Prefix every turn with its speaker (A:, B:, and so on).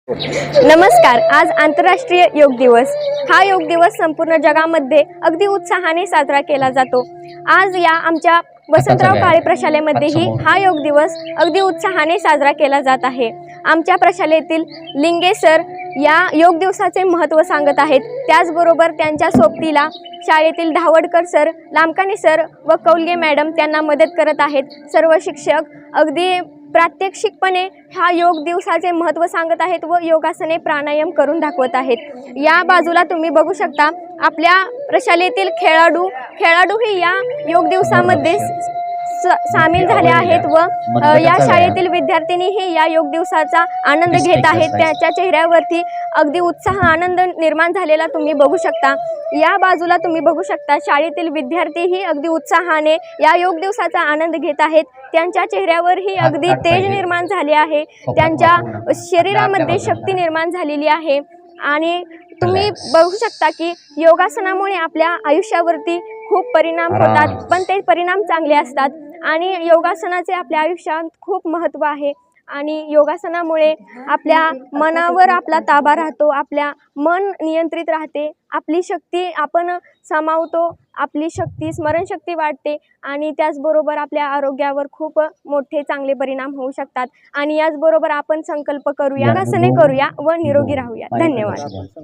A: नमस्कार। आज आंतरराष्ट्रीय योग दिवस। हा योग दिवस संपूर्ण जगामध्ये अगदी उत्साहाने साजरा केला जातो। आज या आमच्या वसंतराव काळे प्रशालेमध्येही हा योग दिवस अगदी उत्साहाने साजरा केला जात आहे। आमच्या प्रशालेतील लिंगे सर या योग दिवसाचे महत्त्व सांगत आहेत। त्याचबरोबर त्यांच्या सोबतीला शाळेतील धावडकर सर, लामकानी सर व कौलगे मॅडम त्यांना मदत करत आहेत। सर्व शिक्षक अगदी प्रात्यक्षिकपणे हा योग दिवसाचे महत्त्व सांगत आहेत व योगासने प्राणायाम करून दाखवत आहेत। या बाजूला तुम्ही बघू शकता आपल्या प्रशालेतील खेळाडूही या योग दिवसामध्ये सामील झाले आहेत व या शाळेतील विद्यार्थिनीही या योग दिवसाचा आनंद घेत आहेत। त्याच्या चेहऱ्यावरती अगदी उत्साह आनंद निर्माण झालेला तुम्ही बघू शकता। या बाजूला तुम्ही बघू शकता शाळेतील विद्यार्थीही अगदी उत्साहाने या योग दिवसाचा आनंद घेत आहेत। त्यांच्या चेहऱ्यावरही अगदी तेज निर्माण झाले आहे, त्यांच्या शरीरामध्ये शक्ती निर्माण झालेली आहे। आणि तुम्ही बघू शकता की योगासनामुळे आपल्या आयुष्यावरती खूप परिणाम होतात, पण ते परिणाम चांगले असतात आणि योगासनाचे आपल्या आयुष्यात खूप महत्त्व आहे। आणि योगासनामुळे आपल्या मनावर आपला ताबा राहतो, आपल्या मन नियंत्रित राहते, आपली शक्ती आपण सामावतो, आपली शक्ती स्मरणशक्ती वाढते आणि त्याचबरोबर आपल्या आरोग्यावर खूप मोठे चांगले परिणाम होऊ शकतात। आणि याचबरोबर आपण संकल्प करूया, योगासने करूया व निरोगी राहूया। धन्यवाद।